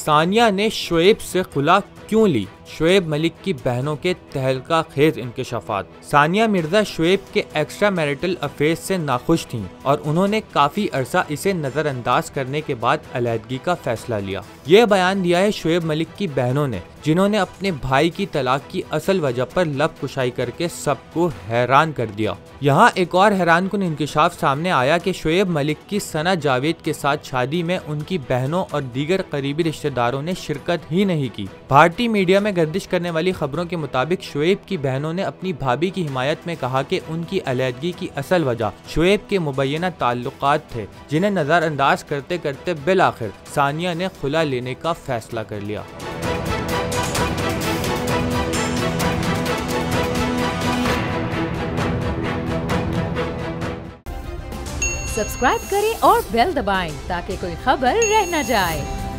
सानिया ने शोएब से खुला क्यों ली? शोएब मलिक की बहनों के तहलका खेज इंकशाफात। सानिया मिर्जा शोएब के एक्स्ट्रा मैरिटल अफेयर्स से नाखुश थीं और उन्होंने काफी अरसा इसे नजरअंदाज करने के बाद अलहदगी का फैसला लिया। यह बयान दिया है शोएब मलिक की बहनों ने, जिन्होंने अपने भाई की तलाक की असल वजह पर लब कुशाई करके सबको हैरान कर दिया। यहाँ एक और हैरानकुन इंकशाफ सामने आया कि शोएब मलिक की सना जावेद के साथ शादी में उनकी बहनों और दीगर करीबी रिश्तेदारों ने शिरकत ही नहीं की। भारतीय मीडिया में गर्दिश करने वाली खबरों के मुताबिक शोएब की बहनों ने अपनी भाभी की हिमायत में कहा कि उनकी अलहदगी की असल वजह शोएब के मुबैना ताल्लुकात थे, जिन्हें नजरअंदाज करते करते बिलाखिर सानिया ने खुला लेने का फैसला कर लिया। सब्सक्राइब करें और बेल दबाएं ताकि कोई खबर रह न जाए।